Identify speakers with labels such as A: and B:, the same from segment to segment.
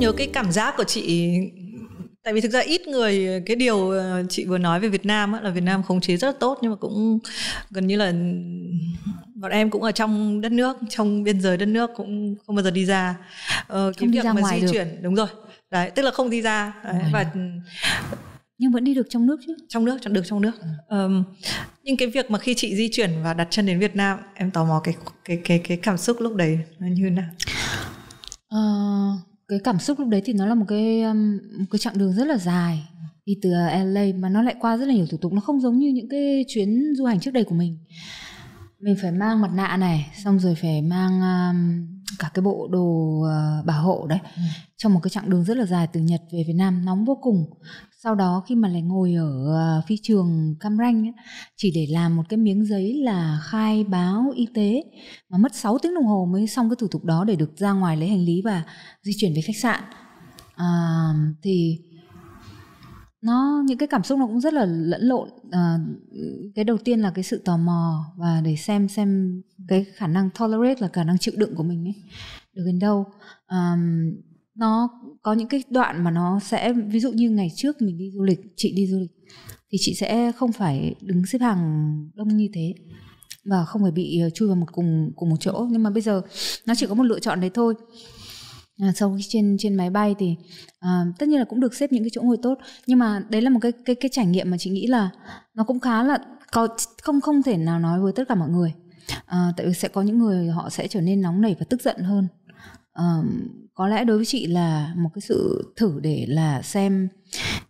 A: nhớ cái cảm giác của chị. Tại vì thực ra ít người, cái điều chị vừa nói về Việt Nam á, là Việt Nam khống chế rất là tốt, nhưng mà cũng gần như là bọn em cũng ở trong đất nước, trong biên giới đất nước, cũng không bao giờ đi ra. Cái
B: không
A: việc
B: đi ra
A: mà
B: ngoài
A: di
B: được.
A: chuyển, đúng rồi. Đấy, tức là không đi ra. Đấy, và
B: nhưng vẫn đi được trong nước chứ.
A: Trong nước. Nhưng cái việc mà khi chị di chuyển và đặt chân đến Việt Nam, em tò mò cái cảm xúc lúc đấy nó như thế nào?
B: Cái cảm xúc lúc đấy thì nó là một cái chặng đường rất là dài, đi từ LA mà nó lại qua rất là nhiều thủ tục. Nó không giống như những cái chuyến du hành trước đây của mình. Mình phải mang mặt nạ này, xong rồi phải mang cả cái bộ đồ bảo hộ đấy. Trong một cái chặng đường rất là dài từ Nhật về Việt Nam, nóng vô cùng. Sau đó khi mà lại ngồi ở phi trường Cam Ranh ấy, chỉ để làm một cái miếng giấy là khai báo y tế, mà mất 6 tiếng đồng hồ mới xong cái thủ tục đó để được ra ngoài lấy hành lý và di chuyển về khách sạn. Thì những cái cảm xúc nó cũng rất là lẫn lộn. Cái đầu tiên là cái sự tò mò và để xem cái khả năng tolerate, là khả năng chịu đựng của mình ấy được đến đâu. Nó có những cái đoạn mà nó sẽ, ví dụ như ngày trước mình đi du lịch, chị đi du lịch thì chị sẽ không phải đứng xếp hàng đông như thế và không phải bị chui vào cùng một chỗ. Nhưng mà bây giờ nó chỉ có một lựa chọn đấy thôi. Sau khi trên máy bay thì tất nhiên là cũng được xếp những cái chỗ ngồi tốt, nhưng mà đấy là một cái trải nghiệm mà chị nghĩ là nó cũng khá là không thể nào nói với tất cả mọi người. Tại vì sẽ có những người họ sẽ trở nên nóng nảy và tức giận hơn. Có lẽ đối với chị là một cái sự thử để là xem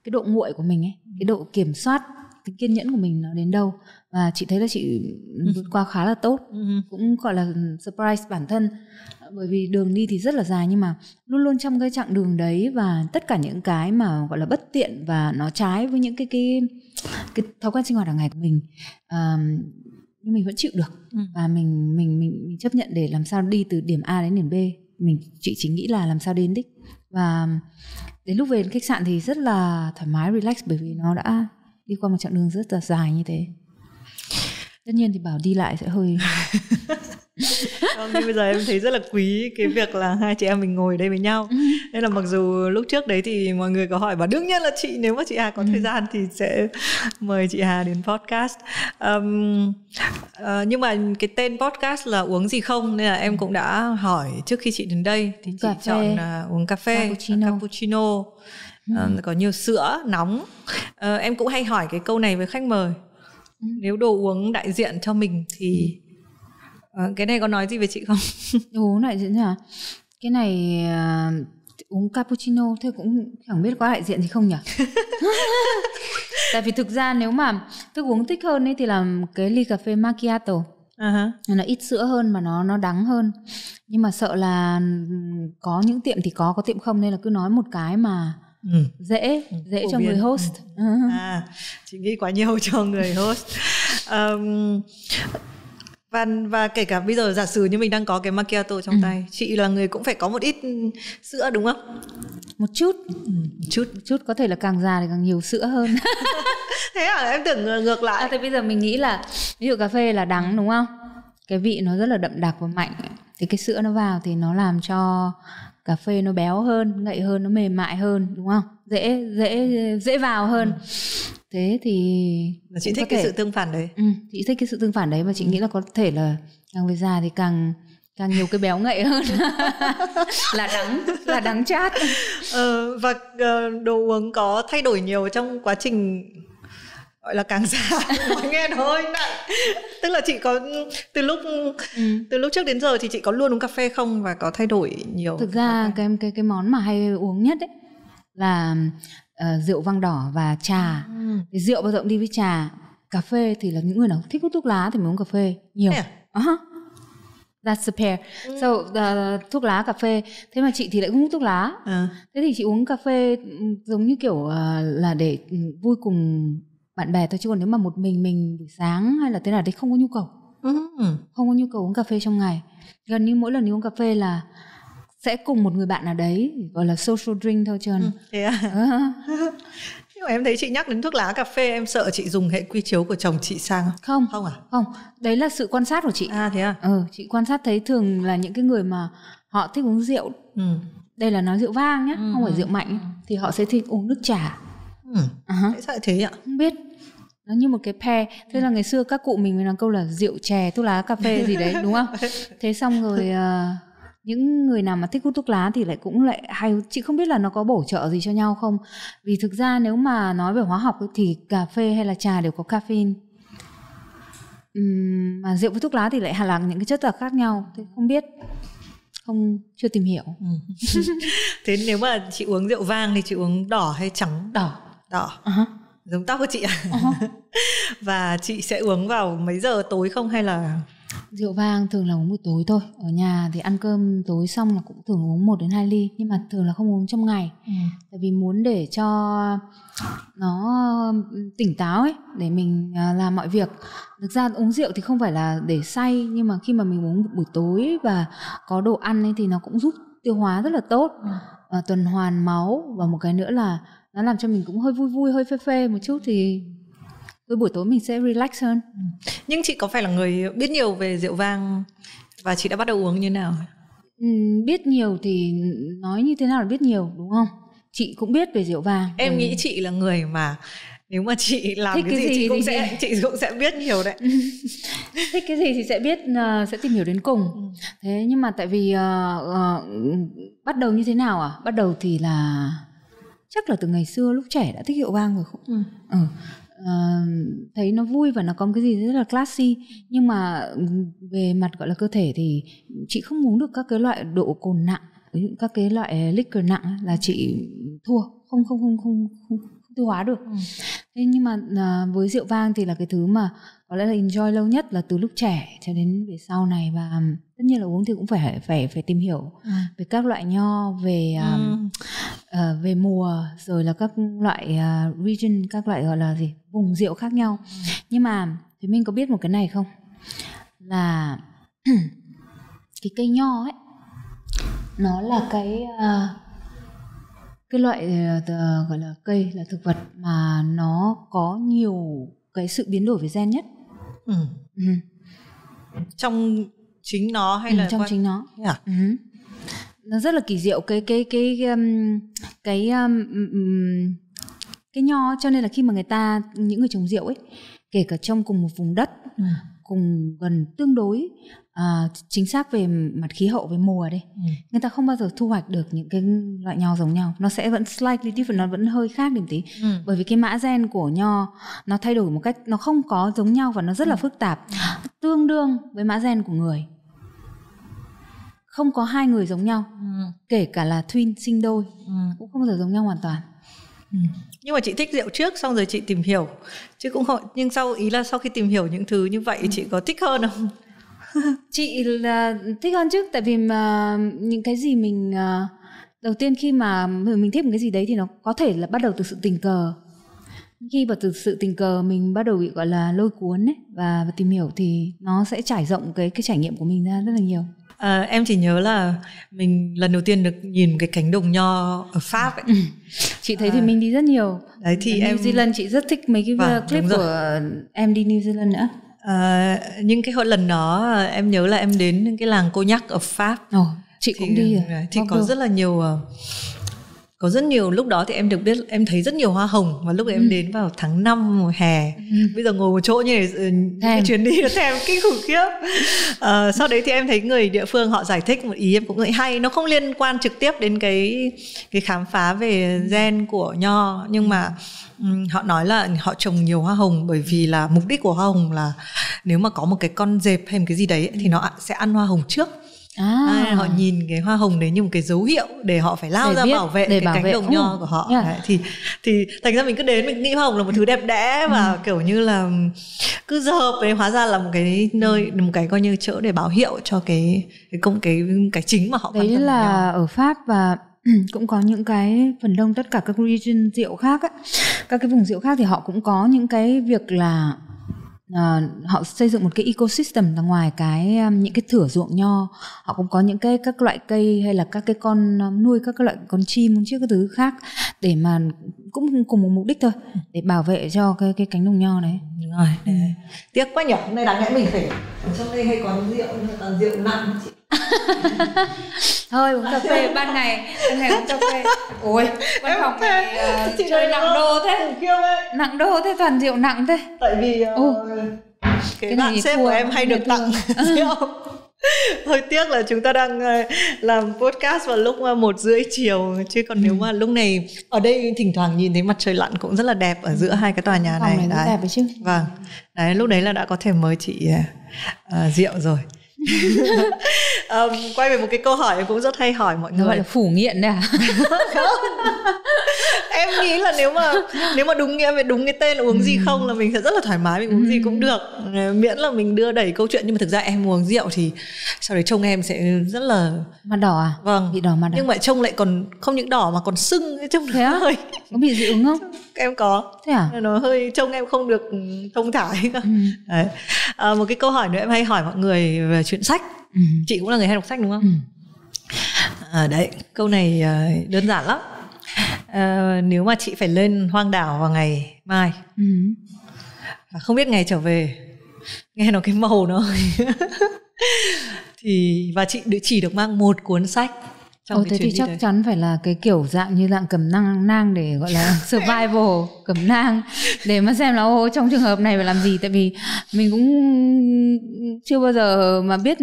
B: cái độ nguội của mình ấy, cái độ kiểm soát, cái kiên nhẫn của mình nó đến đâu. Và chị thấy là chị vượt qua khá là tốt. Cũng gọi là surprise bản thân, bởi vì đường đi thì rất là dài, nhưng mà luôn luôn trong cái chặng đường đấy và tất cả những cái mà gọi là bất tiện và nó trái với những cái thói quen sinh hoạt hàng ngày của mình, nhưng mình vẫn chịu được. Và mình chấp nhận để làm sao đi từ điểm A đến điểm B. Chị chỉ nghĩ là làm sao đến đích. Và đến lúc về đến khách sạn thì rất là thoải mái, relax, bởi vì nó đã đi qua một chặng đường rất là dài như thế. Tất nhiên thì bảo đi lại sẽ hơi
A: Nhưng bây giờ em thấy rất là quý cái việc là hai chị em mình ngồi đây với nhau. Nên là mặc dù lúc trước đấy thì mọi người có hỏi, và đương nhiên là nếu mà chị Hà có thời gian thì sẽ mời chị Hà đến podcast. Nhưng mà cái tên podcast là Uống Gì Không, nên là em cũng đã hỏi trước khi chị đến đây thì chị chọn uống cà phê cappuccino. Có nhiều sữa nóng. Em cũng hay hỏi cái câu này với khách mời. Nếu đồ uống đại diện cho mình thì cái này có nói gì về chị không?
B: Đồ uống đại diện hả? Cái này uống cappuccino thôi cũng chẳng biết có đại diện gì không nhỉ? Tại vì thực ra nếu mà thức uống thích hơn ấy thì làm cái ly cà phê macchiato. Nó ít sữa hơn mà nó đắng hơn. Nhưng mà sợ là có những tiệm thì có tiệm không, nên là cứ nói một cái mà dễ cho người host.
A: Chị nghĩ quá nhiều cho người host. Và kể cả bây giờ giả sử như mình đang có cái macchiato trong tay, chị là người cũng phải có một ít sữa đúng không?
B: Một chút, có thể là càng già thì càng nhiều sữa hơn.
A: Thế à? Em tưởng ngược lại.
B: Thì bây giờ mình nghĩ là ví dụ cà phê là đắng đúng không? Cái vị nó rất là đậm đặc và mạnh, thì cái sữa nó vào thì nó làm cho cà phê nó béo hơn, ngậy hơn, nó mềm mại hơn đúng không? Dễ vào hơn. Thế thì
A: chị thích cái sự tương phản đấy.
B: Chị thích cái sự tương phản đấy, và chị nghĩ là có thể là càng về già thì càng nhiều cái béo ngậy hơn. là đắng chát.
A: Và đồ uống có thay đổi nhiều trong quá trình gọi là càng già. Nghe nó hơi nặng. Tức là chị có từ lúc trước đến giờ thì chị có luôn uống cà phê không, và có thay đổi nhiều?
B: Thực ra cái món mà hay uống nhất ấy là rượu vang đỏ và trà. Thì rượu bao giờ cũng đi với trà. Cà phê thì là những người nào thích hút thuốc lá thì mới uống cà phê nhiều. That's the pair. So thuốc lá, cà phê. Thế mà chị thì lại không hút thuốc lá. Thế thì chị uống cà phê giống như kiểu là để vui cùng bạn bè thôi, chứ còn nếu mà một mình buổi sáng hay là thế nào thì không có nhu cầu. Không có nhu cầu uống cà phê trong ngày. Gần như mỗi lần đi uống cà phê là sẽ cùng một người bạn nào đấy, gọi là social drink thôi Trần.
A: Thế à? Nhưng mà em thấy chị nhắc đến thuốc lá, cà phê, em sợ chị dùng hệ quy chiếu của chồng chị sang không? Không.
B: Đấy là sự quan sát của chị.
A: Thế à?
B: Chị quan sát thấy thường là những cái người mà họ thích uống rượu đây là nói rượu vang nhá, không phải rượu mạnh, thì họ sẽ thích uống nước trà.
A: Tại sao lại thế ạ?
B: Không biết, nó như một cái pair. Thế là ngày xưa các cụ mình nói câu là rượu chè thuốc lá cà phê gì đấy, đúng không? Thế xong rồi những người nào mà thích hút thuốc lá thì lại cũng lại hay. Chị không biết là nó có bổ trợ gì cho nhau không, vì thực ra nếu mà nói về hóa học ấy, thì cà phê hay là trà đều có caffeine, mà rượu với thuốc lá thì lại là những cái chất khác nhau. Thế không biết, chưa tìm hiểu.
A: Thế nếu mà chị uống rượu vang thì chị uống đỏ hay trắng? Đỏ. Giống tóc của chị à? Và chị sẽ uống vào mấy giờ tối không, hay là
B: rượu vang thường là uống buổi tối thôi. Ở nhà thì ăn cơm tối xong là cũng thường uống 1 đến 2 ly, nhưng mà thường là không uống trong ngày. Tại vì muốn để cho nó tỉnh táo ấy, để mình làm mọi việc. Thực ra uống rượu thì không phải là để say, nhưng mà khi mà mình uống buổi tối và có đồ ăn ấy thì nó cũng giúp tiêu hóa rất là tốt, tuần hoàn máu, và một cái nữa là nó làm cho mình cũng hơi vui vui, hơi phê phê một chút, thì buổi tối mình sẽ relax hơn.
A: Nhưng chị có phải là người biết nhiều về rượu vang và chị đã bắt đầu uống như nào?
B: Biết nhiều thì nói như thế nào là biết nhiều, đúng không? Chị cũng biết về rượu vang.
A: Em nghĩ chị là người mà nếu mà chị làm thích cái gì chị cũng sẽ biết nhiều đấy.
B: Thích cái gì thì sẽ biết, sẽ tìm hiểu đến cùng. Thế nhưng mà tại vì bắt đầu như thế nào à? Bắt đầu thì là chắc là từ ngày xưa lúc trẻ đã thích rượu vang rồi không? Thấy nó vui và nó có một cái gì rất là classy. Nhưng mà về mặt gọi là cơ thể thì chị không uống được các cái loại độ cồn nặng, ví dụ các cái loại liquor nặng là chị thua, không tiêu hóa được. Thế nhưng mà với rượu vang thì là cái thứ mà có lẽ là enjoy lâu nhất là từ lúc trẻ cho đến về sau này. Và tất nhiên là uống thì cũng phải tìm hiểu về các loại nho, về mùa, rồi là các loại region, các loại gọi là gì, vùng rượu khác nhau. Nhưng mà thì mình có biết một cái này không, là cái cây nho ấy, nó là cái loại gọi là cây, là thực vật mà nó có nhiều cái sự biến đổi về gen nhất.
A: Trong chính nó hay là
B: trong chính nó? Nó rất là kỳ diệu cái nho, cho nên là khi mà những người trồng rượu ấy, kể cả trong cùng một vùng đất, cùng gần tương đối chính xác về mặt khí hậu, về mùa đây, người ta không bao giờ thu hoạch được những cái loại nho giống nhau. Nó sẽ vẫn slightly different, nó vẫn hơi khác điểm tí. Bởi vì cái mã gen của nho nó thay đổi một cách, nó không có giống nhau và nó rất là phức tạp, tương đương với mã gen của người. Không có 2 người giống nhau, kể cả là twin, sinh đôi, cũng không bao giờ giống nhau hoàn toàn.
A: Nhưng mà chị thích rượu trước xong rồi chị tìm hiểu chứ cũng không. Nhưng sau khi tìm hiểu những thứ như vậy chị có thích hơn không?
B: Chị là thích hơn chứ, tại vì mà những cái gì mình đầu tiên khi mà mình thích một cái gì đấy thì nó có thể là bắt đầu từ sự tình cờ. Khi mà từ sự tình cờ mình bắt đầu bị gọi là lôi cuốn ấy, và tìm hiểu thì nó sẽ trải rộng cái trải nghiệm của mình ra rất là nhiều.
A: Em chỉ nhớ là mình lần đầu tiên được nhìn một cái cánh đồng nho ở Pháp ấy.
B: Chị thấy thì mình đi rất nhiều.
A: Đấy thì
B: New Zealand chị rất thích mấy cái clip của em đi New Zealand nữa.
A: Nhưng cái lần đó em nhớ là em đến cái làng Cognac ở Pháp.
B: Chị cũng đi rồi.
A: Thì có rất là nhiều. Có rất nhiều, lúc đó thì em được biết, em thấy rất nhiều hoa hồng. Và lúc em đến vào tháng 5 mùa hè, bây giờ ngồi một chỗ như này, cái chuyến đi nó thèm kinh khủng khiếp. Sau đấy thì em thấy người địa phương họ giải thích một ý em cũng thấy hay. Nó không liên quan trực tiếp đến cái khám phá về gen của nho, nhưng mà họ nói là họ trồng nhiều hoa hồng bởi vì là mục đích của hoa hồng là nếu mà có một cái con dẹp hay một cái gì đấy thì nó sẽ ăn hoa hồng trước. Họ nhìn cái hoa hồng đấy như một cái dấu hiệu để họ phải lao ra bảo vệ cái cánh đồng nho của họ. Đấy, thì thành ra mình cứ đến mình nghĩ hoa hồng là một thứ đẹp đẽ và kiểu như là cứ giờ hợp đấy, hóa ra là một cái nơi, một cái coi như chỗ để báo hiệu cho cái chính mà họ quan tâm.
B: Đấy là ở Pháp, và cũng có những cái phần đông tất cả các region rượu khác ấy, các cái vùng rượu khác thì họ cũng có những cái việc là họ xây dựng một cái ecosystem ra ngoài những cái thửa ruộng nho. Họ cũng có những các loại cây hay là các cái con nuôi các loại con chim chứ các thứ khác, để mà cũng cùng một mục đích thôi, để bảo vệ cho cái cánh đồng nho đấy.
A: Đúng rồi. Tiếc quá nhỉ, hôm nay đáng lẽ mình phải ở trong đây hay có rượu, toàn rượu nặng chị.
B: Thôi uống cà phê ban ngày uống cà phê. Ôi, văn phòng này chơi nặng đô thế. Nặng đô thế, toàn rượu nặng thế.
A: Tại vì cái bạn sếp của em hay được tặng rượu. Hơi tiếc là chúng ta đang làm podcast vào lúc 1:30 chiều, chứ còn nếu mà lúc này ở đây thỉnh thoảng nhìn thấy mặt trời lặn cũng rất là đẹp ở giữa hai cái tòa nhà này.
B: Đấy. Đẹp đấy chứ.
A: Vâng, đấy, lúc đấy là đã có thể mời chị rượu rồi. Quay về một cái câu hỏi em cũng rất hay hỏi mọi người.
B: Gọi là phủ nghiện đấy à?
A: Em nghĩ là nếu mà đúng nghĩa về đúng cái tên uống gì không là mình sẽ rất là thoải mái, mình uống gì cũng được, miễn là mình đưa đẩy câu chuyện. Nhưng mà thực ra em uống rượu thì sau đấy trông em sẽ rất là
B: mặt đỏ à?
A: Vâng,
B: bị đỏ mặt à?
A: Nhưng mà trông lại còn không những đỏ mà còn sưng cái trông
B: thế á?
A: Hơi.
B: Có bị dị ứng không?
A: Em có.
B: Thế à?
A: Nó hơi trông em không được thông thải. Đấy. Một cái câu hỏi nữa em hay hỏi mọi người về chuyện sách. Chị cũng là người hay đọc sách đúng không? Đấy, câu này đơn giản lắm. Nếu mà chị phải lên hoang đảo vào ngày mai, không biết ngày trở về, nghe nó cái màu nó thì và chị chỉ được mang một cuốn sách trong cái
B: thế
A: chuyến
B: thì
A: đi
B: chắc
A: đấy.
B: chắn phải là cái kiểu dạng cầm nang để gọi là survival, cầm nang để mà xem là trong trường hợp này phải làm gì. Tại vì mình cũng chưa bao giờ mà biết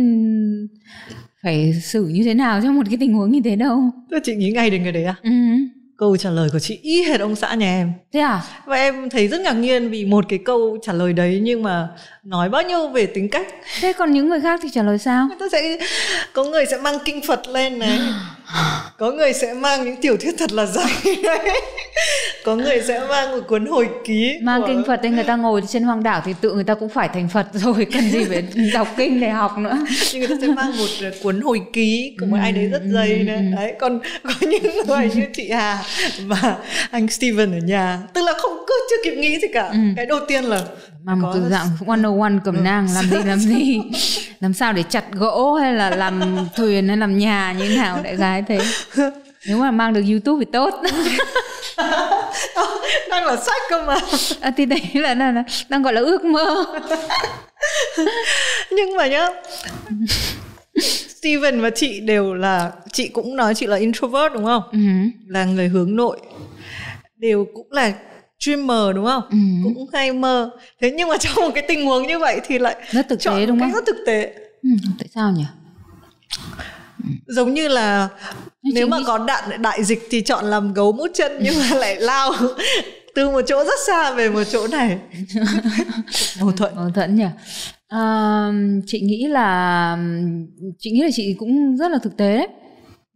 B: phải xử như thế nào trong một cái tình huống như thế đâu.
A: Thế chị nghĩ ngay đến cái đấy à? Câu trả lời của chị y hệt ông xã nhà em.
B: Thế à?
A: Và em thấy rất ngạc nhiên vì một cái câu trả lời đấy nhưng mà nói bao nhiêu về tính cách.
B: Thế còn những người khác thì trả lời sao?
A: Người ta sẽ có người sẽ mang kinh Phật lên này, có người sẽ mang những tiểu thuyết thật là dài đấy, có người sẽ mang một cuốn hồi ký
B: mang kinh Phật thì người ta ngồi trên hoang đảo thì tự người ta cũng phải thành Phật rồi, cần gì phải đọc kinh để học nữa.
A: Nhưng người ta sẽ mang một cuốn hồi ký của một ai đấy rất dày này. Đấy, còn có những người như chị Hà và anh Steven ở nhà, tức là chưa kịp nghĩ gì cả. Cái đầu tiên là
B: mà một cái dạng 101 cầm nang làm gì làm sao để chặt gỗ hay là làm thuyền hay làm nhà như thế nào, đại gái thế. Nếu mà mang được YouTube thì tốt.
A: Đang là sách cơ mà.
B: Thì đấy là đang gọi là ước mơ.
A: Nhưng mà nhá, Steven và chị đều là, chị cũng nói chị là introvert đúng không? Là người hướng nội, đều cũng là dreamer đúng không? Cũng hay mơ. Thế nhưng mà trong một cái tình huống như vậy thì lại
B: rất thực tế đúng không?
A: Rất thực tế.
B: Tại sao nhỉ?
A: Giống như là nếu mà có đại dịch thì chọn làm gấu mút chân, nhưng mà lại lao từ một chỗ rất xa về một chỗ này. Mâu
B: thuẫn nhỉ? Chị nghĩ là chị cũng rất là thực tế đấy.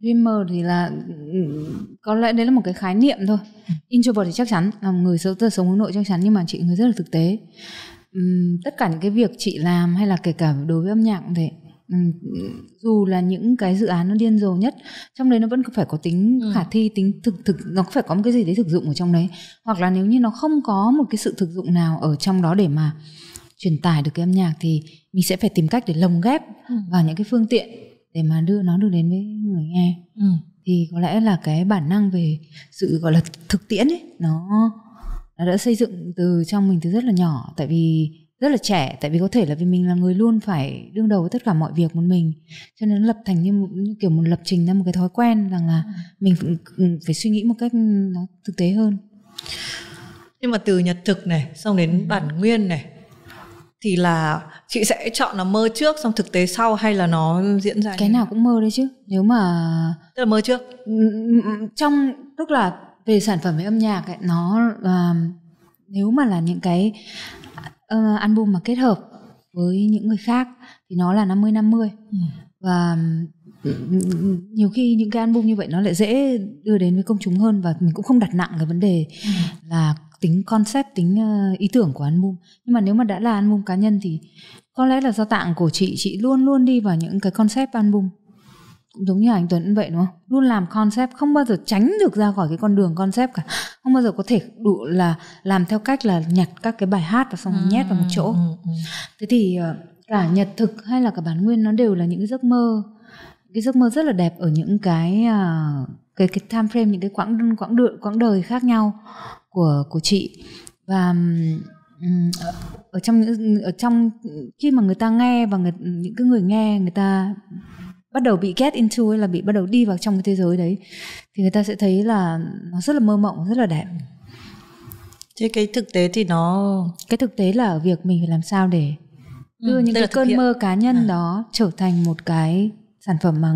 B: Dreamer thì là có lẽ đấy là một cái khái niệm thôi. Introvert thì chắc chắn là người sống hướng nội chắc chắn, nhưng mà chị người rất là thực tế. Tất cả những cái việc chị làm hay là kể cả đối với âm nhạc cũng thế, dù là những cái dự án nó điên rồ nhất, trong đấy nó vẫn phải có tính khả thi, tính thực nó phải có một cái gì đấy thực dụng ở trong đấy. Hoặc là nếu như nó không có một cái sự thực dụng nào ở trong đó để mà truyền tải được cái âm nhạc thì mình sẽ phải tìm cách để lồng ghép vào những cái phương tiện để mà đưa nó được đến với người nghe. Thì có lẽ là cái bản năng về sự gọi là thực tiễn ấy, nó đã xây dựng từ trong mình từ rất là nhỏ, tại vì rất là trẻ, tại vì có thể là vì mình là người luôn phải đương đầu với tất cả mọi việc một mình, cho nên nó lập thành như kiểu một lập trình ra một cái thói quen rằng là mình phải suy nghĩ một cách nó thực tế hơn.
A: Nhưng mà từ nhật thực này xong đến bản nguyên này thì là chị sẽ chọn là mơ trước xong thực tế sau, hay là nó diễn ra
B: cái nào cũng mơ đấy chứ. Nếu mà
A: tức là mơ trước
B: trong, tức là về sản phẩm về âm nhạc ấy, nó nếu mà là những cái album mà kết hợp với những người khác thì nó là 50-50. Và nhiều khi những cái album như vậy nó lại dễ đưa đến với công chúng hơn, và mình cũng không đặt nặng cái vấn đề là tính concept, tính ý tưởng của album. Nhưng mà nếu mà đã là album cá nhân thì có lẽ là do tạng của chị luôn luôn đi vào những cái concept album. Cũng giống như anh Tuấn cũng vậy đúng không? Luôn làm concept, không bao giờ tránh được ra khỏi cái con đường concept cả. Không bao giờ có thể đủ là làm theo cách là nhặt các cái bài hát và xong nhét vào một chỗ. Thế thì cả nhật thực hay là cả bản nguyên nó đều là những cái giấc mơ. Cái giấc mơ rất là đẹp ở những cái time frame, những cái quãng đời khác nhau của chị. Và ở trong khi mà người ta nghe và những cái người nghe người ta bắt đầu bị get into hay là bị bắt đầu đi vào trong cái thế giới đấy thì người ta sẽ thấy là nó rất là mơ mộng, rất là đẹp.
A: Thế cái thực tế thì
B: cái thực tế là ở việc mình phải làm sao để đưa những cái cơn mơ cá nhân đó trở thành một cái sản phẩm mà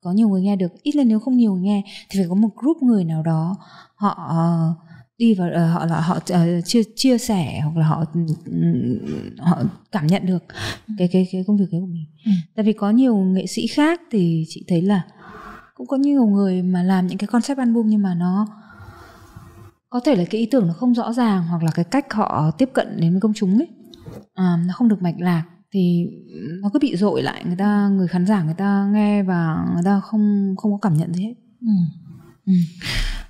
B: có nhiều người nghe được. Ít là nếu không nhiều người nghe thì phải có một group người nào đó họ đi vào họ chia sẻ hoặc là họ cảm nhận được cái công việc ấy của mình. Tại vì có nhiều nghệ sĩ khác thì chị thấy là cũng có nhiều người mà làm những cái concept album nhưng mà nó có thể là cái ý tưởng nó không rõ ràng, hoặc là cái cách họ tiếp cận đến với công chúng ấy nó không được mạch lạc, thì nó cứ bị dội lại, người khán giả người ta nghe và người ta không có cảm nhận gì hết.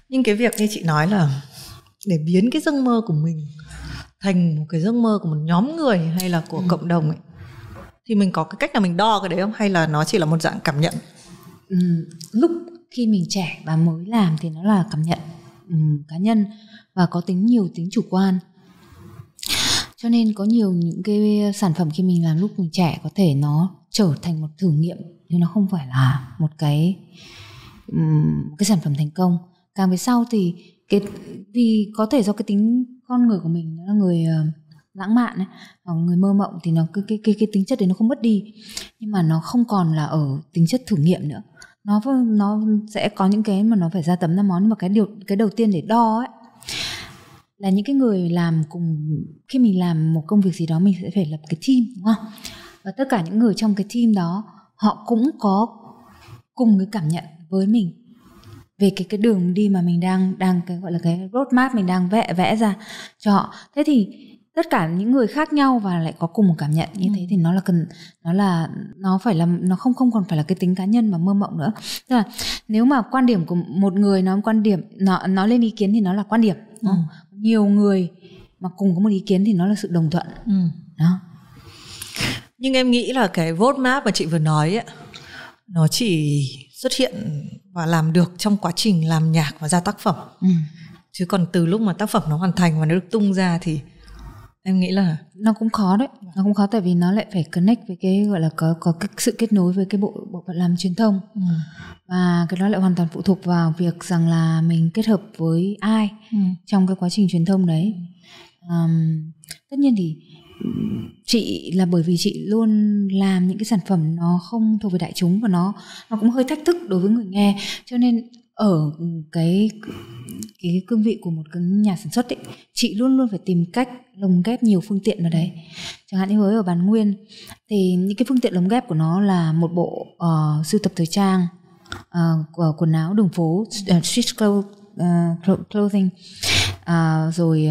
A: Nhưng cái việc như chị nói là để biến cái giấc mơ của mình thành một cái giấc mơ của một nhóm người hay là của cộng đồng ấy, thì mình có cái cách nào mình đo cái đấy không, hay là nó chỉ là một dạng cảm nhận?
B: Lúc khi mình trẻ và mới làm thì nó là cảm nhận cá nhân và có nhiều tính chủ quan, cho nên có nhiều những cái sản phẩm khi mình làm lúc mình trẻ có thể nó trở thành một thử nghiệm nhưng nó không phải là một cái sản phẩm thành công. Càng về sau thì vì có thể do cái tính con người của mình nó là người lãng mạn ấy, hoặc người mơ mộng, thì nó cái tính chất đấy nó không mất đi, nhưng mà nó không còn là ở tính chất thử nghiệm nữa. Nó sẽ có những cái mà nó phải ra tấm ra món, nhưng mà cái đầu tiên để đo ấy là những cái người làm cùng. Khi mình làm một công việc gì đó mình sẽ phải lập cái team, đúng không? Và tất cả những người trong cái team đó họ cũng có cùng cái cảm nhận với mình về cái đường đi mà mình đang cái gọi là cái roadmap mình đang vẽ ra cho họ. Thế thì tất cả những người khác nhau và lại có cùng một cảm nhận như thế thì nó không còn phải là cái tính cá nhân mà mơ mộng nữa. Tức là nếu mà quan điểm của một người nói quan điểm, nó lên ý kiến thì nó là quan điểm. Nhiều người mà cùng có một ý kiến thì nó là sự đồng thuận. Đó.
A: Nhưng em nghĩ là cái roadmap mà chị vừa nói ấy, nó chỉ xuất hiện và làm được trong quá trình làm nhạc và ra tác phẩm. Chứ còn từ lúc mà tác phẩm nó hoàn thành và nó được tung ra thì em nghĩ là
B: nó cũng khó đấy. Nó cũng khó tại vì nó lại phải connect với cái gọi là có cái sự kết nối với cái bộ phận làm truyền thông. Và cái đó lại hoàn toàn phụ thuộc vào việc rằng là mình kết hợp với ai trong cái quá trình truyền thông đấy. Tất nhiên thì chị là bởi vì chị luôn làm những cái sản phẩm nó không thuộc về đại chúng và nó cũng hơi thách thức đối với người nghe, cho nên ở cái cương vị của một cái nhà sản xuất ấy, chị luôn luôn phải tìm cách lồng ghép nhiều phương tiện vào đấy. Chẳng hạn như với ở Bản Nguyên thì những cái phương tiện lồng ghép của nó là một bộ sưu tập thời trang của quần áo đường phố, street clothing, rồi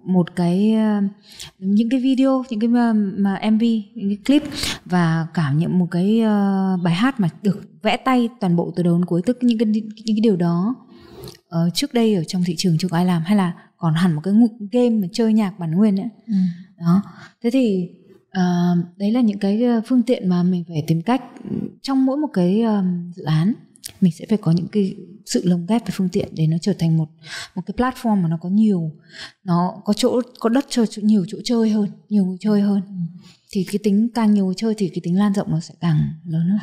B: một cái những cái video, những cái mà MV, những cái clip, và cảm nhận một cái bài hát mà được vẽ tay toàn bộ từ đầu đến cuối. Tức những cái điều đó trước đây ở trong thị trường chưa có ai làm, hay là còn hẳn một cái game mà chơi nhạc bản nguyên nữa. Đó. Thế thì đấy là những cái phương tiện mà mình phải tìm cách trong mỗi một cái dự án mình sẽ phải có những cái sự lồng ghép về phương tiện để nó trở thành một cái platform mà nó có nhiều, nó có đất chơi, nhiều chỗ chơi hơn, nhiều người chơi hơn. Thì cái tính càng nhiều người chơi thì cái tính lan rộng nó sẽ càng lớn hơn.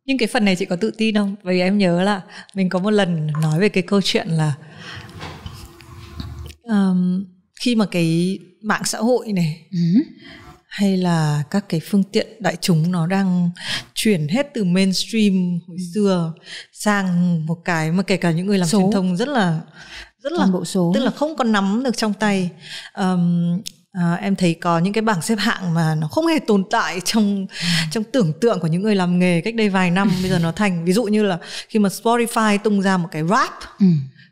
A: Nhưng cái phần này chị có tự tin không? Bởi vì em nhớ là mình có một lần nói về cái câu chuyện là khi mà cái mạng xã hội này hay là các cái phương tiện đại chúng nó đang chuyển hết từ mainstream hồi xưa sang một cái mà kể cả những người làm truyền thông rất là
B: bộ số,
A: tức là không còn nắm được trong tay. Em thấy có những cái bảng xếp hạng mà nó không hề tồn tại trong tưởng tượng của những người làm nghề cách đây vài năm. Bây giờ nó thành, ví dụ như là khi mà Spotify tung ra một cái rap,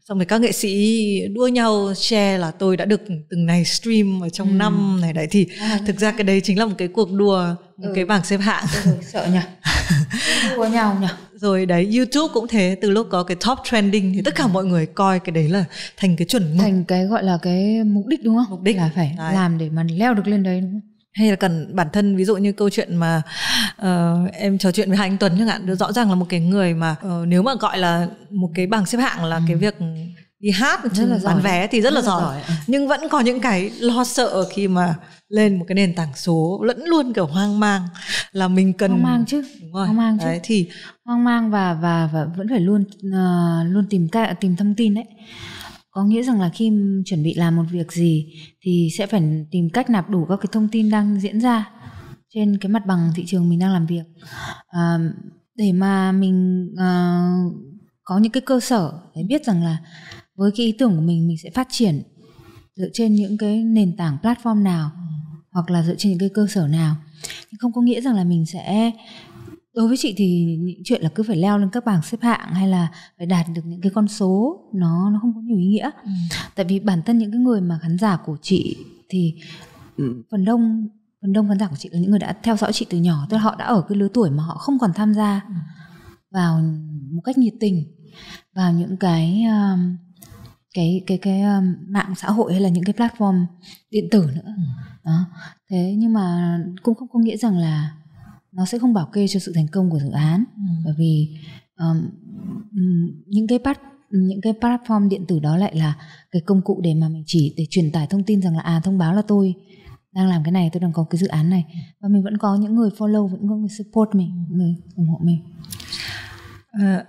A: xong rồi các nghệ sĩ đua nhau share là tôi đã được từng này stream ở trong năm này đấy, thì thực ra cái đấy chính là một cái cuộc đua, một cái bảng xếp hạng.
B: Sợ nhỉ? Đua nhau nhỉ?
A: Rồi đấy, YouTube cũng thế, từ lúc có cái top trending thì tất cả mọi người coi cái đấy là thành cái chuẩn mực,
B: thành cái gọi là cái mục đích, đúng không?
A: Mục đích
B: là phải đấy, làm để mà leo được lên đấy, đúng không?
A: Hay là cần bản thân, ví dụ như câu chuyện mà em trò chuyện với Hà Anh Tuấn chẳng hạn, rõ ràng là một cái người mà nếu mà gọi là một cái bảng xếp hạng là cái việc đi hát, bán vé thì rất là giỏi. Nhưng vẫn có những cái lo sợ khi mà lên một cái nền tảng số, lẫn luôn kiểu hoang mang là mình cần
B: hoang mang chứ.
A: Đúng rồi.
B: Hoang mang
A: đấy,
B: chứ.
A: Thì
B: hoang mang và vẫn phải luôn tìm thông tin đấy. Có nghĩa rằng là khi chuẩn bị làm một việc gì thì sẽ phải tìm cách nạp đủ các cái thông tin đang diễn ra trên cái mặt bằng thị trường mình đang làm việc, để mà mình có những cái cơ sở để biết rằng là với cái ý tưởng của mình sẽ phát triển dựa trên những cái nền tảng platform nào, hoặc là dựa trên những cái cơ sở nào. Nhưng không có nghĩa rằng là mình sẽ, đối với chị thì những chuyện là cứ phải leo lên các bảng xếp hạng hay là phải đạt được những cái con số nó không có nhiều ý nghĩa. Tại vì bản thân những cái người mà khán giả của chị thì phần đông khán giả của chị là những người đã theo dõi chị từ nhỏ, tức là họ đã ở cái lứa tuổi mà họ không còn tham gia vào một cách nhiệt tình vào những cái mạng xã hội hay là những cái platform điện tử nữa. Đó. Thế nhưng mà cũng không có nghĩa rằng là nó sẽ không bảo kê cho sự thành công của dự án. Bởi vì những cái platform điện tử đó lại là cái công cụ để mà mình chỉ để truyền tải thông tin rằng là thông báo là tôi đang làm cái này, tôi đang có cái dự án này, và mình vẫn có những người follow, vẫn có người support mình, người ủng hộ mình.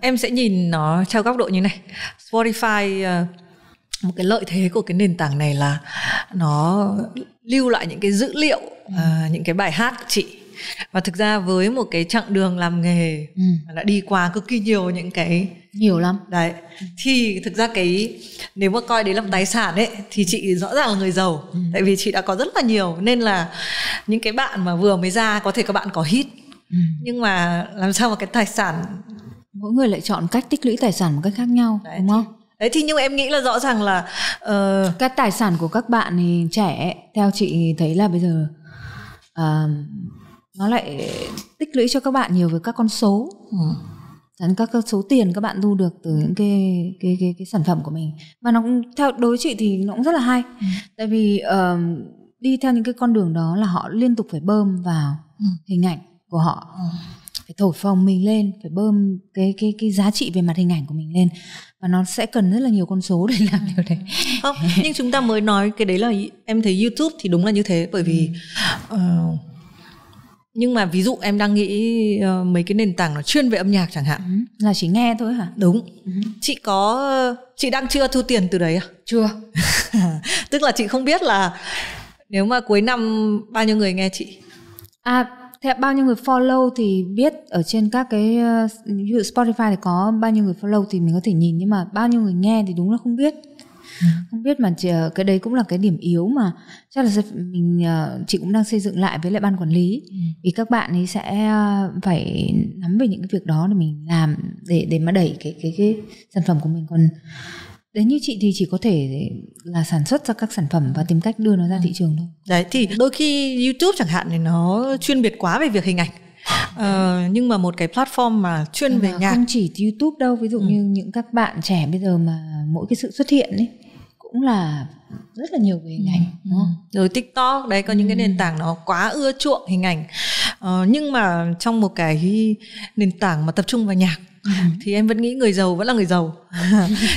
A: Em sẽ nhìn nó theo góc độ như này. Spotify, một cái lợi thế của cái nền tảng này là nó lưu lại những cái dữ liệu, những cái bài hát của chị. Và thực ra với một cái chặng đường làm nghề mà đã đi qua cực kỳ nhiều những cái,
B: nhiều lắm
A: đấy, thì thực ra cái nếu mà coi đấy là một tài sản ấy thì chị rõ ràng là người giàu. Tại vì chị đã có rất là nhiều, nên là những cái bạn mà vừa mới ra có thể các bạn có hit, nhưng mà làm sao mà cái tài sản,
B: mỗi người lại chọn cách tích lũy tài sản một cách khác nhau, đấy, đúng không?
A: Đấy thì nhưng em nghĩ là rõ ràng là
B: cái tài sản của các bạn thì trẻ, theo chị thấy là bây giờ nó lại tích lũy cho các bạn nhiều về các con số, các số tiền các bạn thu được từ những cái sản phẩm của mình. Và nó cũng, theo đối với chị thì nó cũng rất là hay. Tại vì đi theo những cái con đường đó là họ liên tục phải bơm vào hình ảnh của họ, phải thổi phồng mình lên, phải bơm cái giá trị về mặt hình ảnh của mình lên, và nó sẽ cần rất là nhiều con số để làm điều đấy.
A: Không, nhưng chúng ta mới nói cái đấy là em thấy YouTube thì đúng là như thế, bởi vì nhưng mà ví dụ em đang nghĩ mấy cái nền tảng nó chuyên về âm nhạc chẳng hạn,
B: là chỉ nghe thôi hả?
A: Đúng. Chị đang chưa thu tiền từ đấy à?
B: Chưa.
A: Tức là chị không biết là nếu mà cuối năm bao nhiêu người nghe chị.
B: Thế bao nhiêu người follow thì biết ở trên các cái Spotify thì có bao nhiêu người follow thì mình có thể nhìn, nhưng mà bao nhiêu người nghe thì đúng là không biết. Không biết, mà cái đấy cũng là cái điểm yếu mà chắc là chị cũng đang xây dựng lại với lại ban quản lý. Vì các bạn ấy sẽ phải nắm về những cái việc đó để mình làm, để mà đẩy cái sản phẩm của mình. Còn đến như chị thì chỉ có thể là sản xuất ra các sản phẩm và tìm cách đưa nó ra thị trường thôi.
A: Đấy thì đôi khi YouTube chẳng hạn thì nó chuyên biệt quá về việc hình ảnh. Nhưng mà một cái platform mà chuyên về nhạc,
B: không chỉ YouTube đâu, ví dụ như những các bạn trẻ bây giờ mà mỗi cái sự xuất hiện ấy cũng là rất là nhiều về hình ảnh, đúng không?
A: Rồi TikTok đấy, có những cái nền tảng nó quá ưa chuộng hình ảnh. Nhưng mà trong một cái nền tảng mà tập trung vào nhạc thì em vẫn nghĩ người giàu vẫn là người giàu.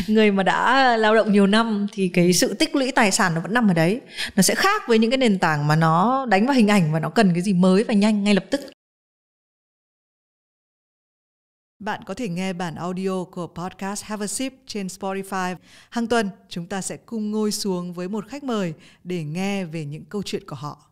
A: Người mà đã lao động nhiều năm thì cái sự tích lũy tài sản nó vẫn nằm ở đấy. Nó sẽ khác với những cái nền tảng mà nó đánh vào hình ảnh và nó cần cái gì mới và nhanh ngay lập tức. Bạn có thể nghe bản audio của podcast Have a Sip trên Spotify. Hàng tuần, chúng ta sẽ cùng ngồi xuống với một khách mời để nghe về những câu chuyện của họ.